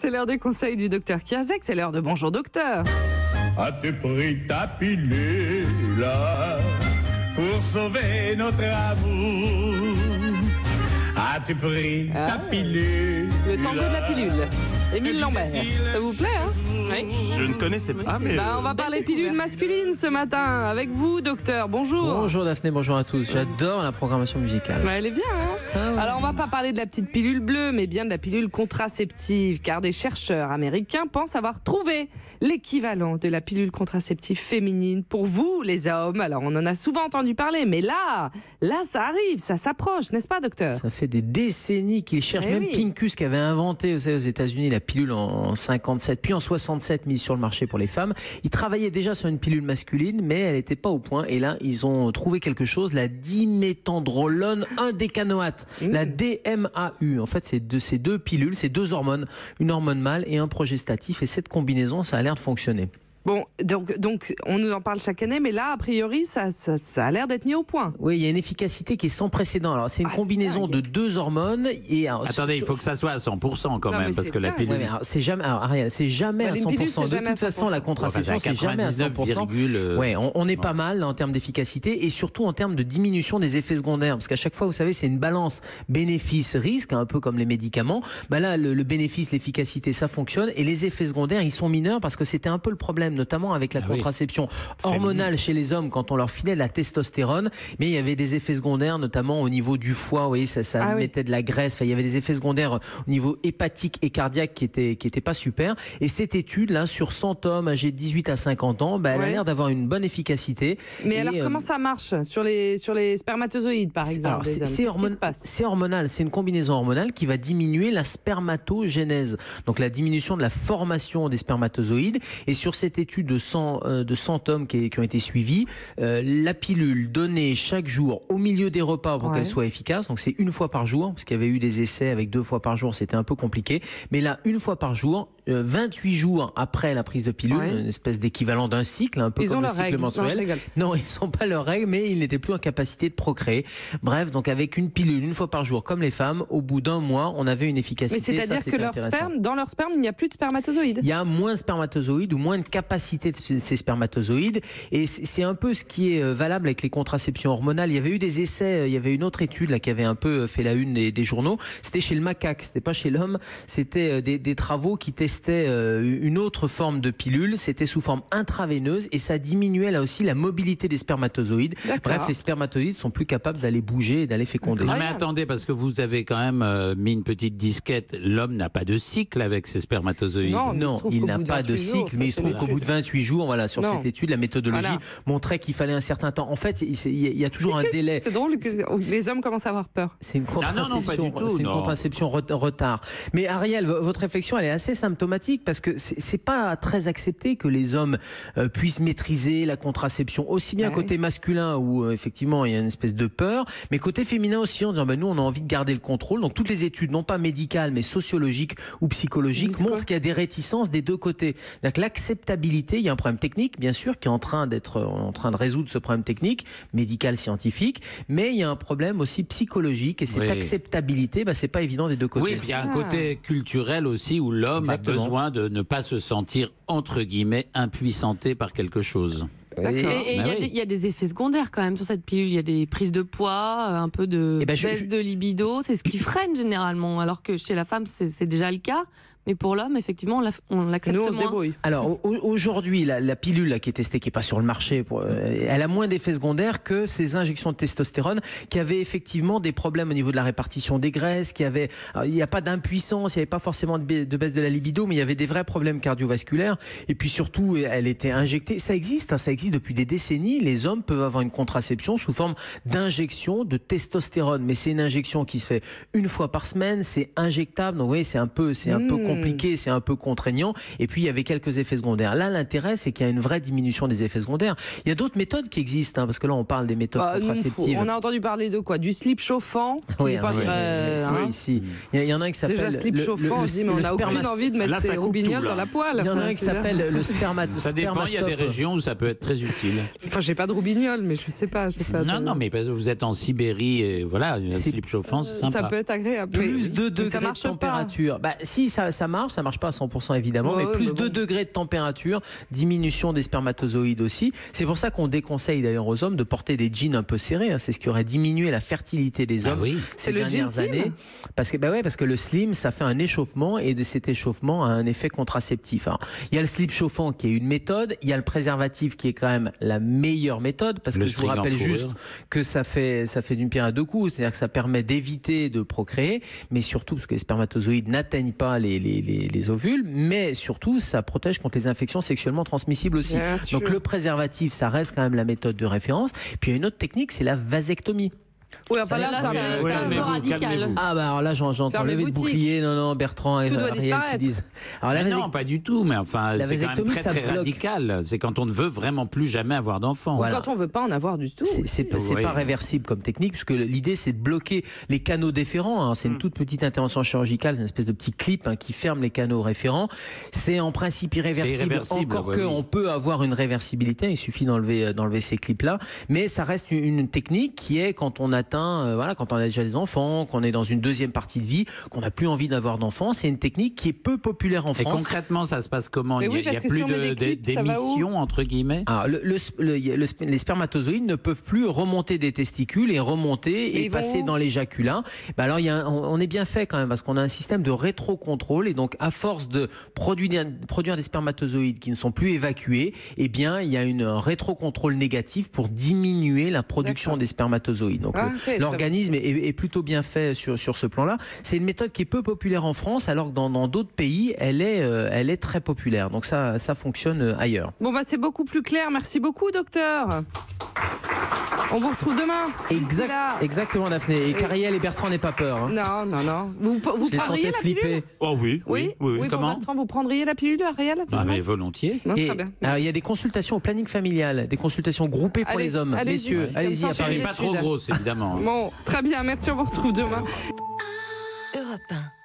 C'est l'heure des conseils du docteur Kierzek, c'est l'heure de Bonjour Docteur. As-tu pris ta pilule pour sauver notre amour? As-tu pris ta pilule? Le tango de la pilule. Émile Lambert, ça vous plaît, hein? Oui. Je ne connaissais pas, mais... on va parler pilule masculine ce matin avec vous, docteur. Bonjour. Bonjour Daphné, bonjour à tous. J'adore la programmation musicale. Ouais, elle est bien, hein? Alors, on va pas parler de la petite pilule bleue, mais bien de la pilule contraceptive, car des chercheurs américains pensent avoir trouvé l'équivalent de la pilule contraceptive féminine pour vous, les hommes. Alors, on en a souvent entendu parler, mais là, ça arrive, ça s'approche, n'est-ce pas, docteur? Ça fait des décennies qu'ils cherchent. Même Pincus, qui avait inventé, vous savez, aux États-Unis la pilule en 57, puis en 67 mise sur le marché pour les femmes. Ils travaillaient déjà sur une pilule masculine, mais elle n'était pas au point. Et là, ils ont trouvé quelque chose, la diméthandrolone indécanoate, la DMAU. En fait, c'est ces deux pilules, c'est deux hormones, une hormone mâle et un progestatif. Et cette combinaison, ça a l'air de fonctionner. Bon, donc on nous en parle chaque année, mais là, a priori, ça a l'air d'être mis au point. Oui, il y a une efficacité qui est sans précédent. Alors, c'est une combinaison de deux hormones. Et alors, attendez, il faut que ça soit à 100% quand même, parce que la pilule... Ouais, mais alors, c'est jamais, Ariel, c'est jamais à 100%. De toute façon, la contraception, c'est jamais à 100%. Ouais, on est pas mal là, en termes d'efficacité et surtout en termes de diminution des effets secondaires. Parce qu'à chaque fois, vous savez, c'est une balance bénéfice-risque, un peu comme les médicaments. Bah là, le bénéfice, l'efficacité, ça fonctionne. Et les effets secondaires, ils sont mineurs parce que c'était un peu le problème, notamment avec la contraception hormonale chez les hommes quand on leur filait de la testostérone, mais il y avait des effets secondaires notamment au niveau du foie, vous voyez, ça mettait de la graisse, enfin, il y avait des effets secondaires au niveau hépatique et cardiaque qui étaient pas super. Et cette étude là sur 100 hommes âgés de 18 à 50 ans, elle a l'air d'avoir une bonne efficacité. Mais alors comment ça marche sur les spermatozoïdes par exemple? C'est hormonal, c'est une combinaison hormonale qui va diminuer la spermatogénèse, donc la diminution de la formation des spermatozoïdes. Et sur cette étude de 100 hommes qui ont été suivis, la pilule donnée chaque jour au milieu des repas pour qu'elle soit efficace, donc c'est une fois par jour, parce qu'il y avait eu des essais avec 2 fois par jour, c'était un peu compliqué, mais là une fois par jour, 28 jours après la prise de pilule, une espèce d'équivalent d'un cycle, un peu comme le cycle menstruel. Non, ils n'ont pas leurs règles, mais ils n'étaient plus en capacité de procréer. Bref, donc avec une pilule une fois par jour, comme les femmes, au bout d'un mois, on avait une efficacité. Mais c'est-à-dire que dans leur sperme, il n'y a plus de spermatozoïdes. Il y a moins de spermatozoïdes ou moins de capacité de ces spermatozoïdes, et c'est un peu ce qui est valable avec les contraceptions hormonales. Il y avait eu des essais, il y avait une autre étude là qui avait un peu fait la une des journaux. C'était chez le macaque, c'était pas chez l'homme. C'était des travaux qui testaient une autre forme de pilule. C'était sous forme intraveineuse et ça diminuait là aussi la mobilité des spermatozoïdes. Bref, les spermatozoïdes sont plus capables d'aller bouger et d'aller féconder. Non mais attendez, parce que vous avez quand même mis une petite disquette. L'homme n'a pas de cycle avec ses spermatozoïdes. Non, il n'a pas de cycle, mais il se trouve qu'au bout de 28 jours, voilà, sur cette étude, la méthodologie montrait qu'il fallait un certain temps. En fait, il y a toujours un délai. C'est drôle que les hommes commencent à avoir peur. C'est une contraception retard. Mais Ariel, votre réflexion, elle est assez symptomatique parce que c'est pas très accepté que les hommes puissent maîtriser la contraception, aussi bien côté masculin où effectivement il y a une espèce de peur, mais côté féminin aussi en disant nous on a envie de garder le contrôle. Donc toutes les études, non pas médicales mais sociologiques ou psychologiques, montrent qu'il y a des réticences des deux côtés. Donc l'acceptabilité, il y a un problème technique bien sûr qui est en train de résoudre ce problème technique, médical, scientifique, mais il y a un problème aussi psychologique et cette acceptabilité, c'est pas évident des deux côtés. Oui, puis il y a un côté culturel aussi où l'homme a besoin de ne pas se sentir entre guillemets impuissanté par quelque chose. Et il y a des effets secondaires quand même sur cette pilule. Il y a des prises de poids, un peu de baisse de libido. C'est ce qui freine généralement, alors que chez la femme c'est déjà le cas. Mais pour l'homme, effectivement, on l'accepte moins. Nous, on se débrouille. Alors, aujourd'hui, la pilule là, qui est testée, qui n'est pas sur le marché, elle a moins d'effets secondaires que ces injections de testostérone qui avaient effectivement des problèmes au niveau de la répartition des graisses, il n'y a pas d'impuissance, il n'y avait pas forcément de baisse de la libido, mais il y avait des vrais problèmes cardiovasculaires. Et puis surtout, elle était injectée. Ça existe depuis des décennies. Les hommes peuvent avoir une contraception sous forme d'injection de testostérone. Mais c'est une injection qui se fait une fois par semaine, c'est injectable. Donc, oui, c'est un peu compliqué, c'est un peu contraignant. Et puis, il y avait quelques effets secondaires. Là, l'intérêt, c'est qu'il y a une vraie diminution des effets secondaires. Il y a d'autres méthodes qui existent, parce que là, on parle des méthodes contraceptives. On a entendu parler de quoi? Du slip chauffant. Oui, ici. Il y en a un qui s'appelle... Déjà, slip chauffant, on n'a aucune envie de mettre ses roubignoles dans la poêle. Il y en a un qui s'appelle le spermatostop. Ça dépend, il y a des régions où ça peut être très utile. Enfin, j'ai pas de roubignoles, mais je sais pas. Non, mais vous êtes en Sibérie, et voilà, un slip chauffant, c'est sympa. Ça peut être agréable. Plus de degrés de température. Si, ça ça marche pas à 100% évidemment, mais plus 2 degrés de température, diminution des spermatozoïdes aussi. C'est pour ça qu'on déconseille d'ailleurs aux hommes de porter des jeans un peu serrés. C'est ce qui aurait diminué la fertilité des hommes ces dernières années. Parce que le slim, ça fait un échauffement et cet échauffement a un effet contraceptif. Alors, il y a le slip chauffant qui est une méthode, il y a le préservatif qui est quand même la meilleure méthode, parce que je vous rappelle juste que ça fait d'une pierre à deux coups, c'est-à-dire que ça permet d'éviter de procréer, mais surtout parce que les spermatozoïdes n'atteignent pas les ovules, mais surtout ça protège contre les infections sexuellement transmissibles aussi. Donc le préservatif, ça reste quand même la méthode de référence. Puis il y a une autre technique, c'est la vasectomie. Oui, enfin là, c'est un peu radical. Ah bah alors là, j'entends lever le bouclier. Non, Bertrand et Ariel qui disent. Alors, non, pas du tout, mais enfin, c'est quand même très radical. C'est quand on ne veut vraiment plus jamais avoir d'enfant. Voilà. Quand on ne veut pas en avoir du tout. C'est pas réversible comme technique, puisque l'idée, c'est de bloquer les canaux déférents. C'est une toute petite intervention chirurgicale, c'est une espèce de petit clip qui ferme les canaux référents. C'est en principe irréversible. Encore qu'on peut avoir une réversibilité, il suffit d'enlever ces clips-là. Mais ça reste une technique qui est quand on atteint quand on a déjà des enfants, qu'on est dans une deuxième partie de vie, qu'on n'a plus envie d'avoir d'enfants, c'est une technique qui est peu populaire en France. Et concrètement, ça se passe comment? Il n'y a plus d'émissions, entre guillemets. Alors, les spermatozoïdes ne peuvent plus remonter des testicules et remonter et passer dans l'éjaculat. Alors, on est bien fait quand même, parce qu'on a un système de rétrocontrôle, et donc à force de produire des spermatozoïdes qui ne sont plus évacués, eh bien, il y a un rétrocontrôle négatif pour diminuer la production des spermatozoïdes. Donc, l'organisme est plutôt bien fait sur ce plan-là. C'est une méthode qui est peu populaire en France, alors que dans d'autres pays, elle est très populaire. Donc ça fonctionne ailleurs. Bon, c'est beaucoup plus clair. Merci beaucoup, docteur. On vous retrouve demain. Exactement, Daphné. Et qu'Ariel et Bertrand n'aient pas peur. Non. Vous prendriez la pilule? Oh oui. Comment Bertrand, vous prendriez la pilule, Ariel? Mais volontiers. Très bien. Alors, il y a des consultations au planning familial, des consultations groupées pour les hommes. Messieurs, allez-y à Paris. Pas trop grosse, évidemment. Bon, très bien. Merci, on vous retrouve demain. Europe 1.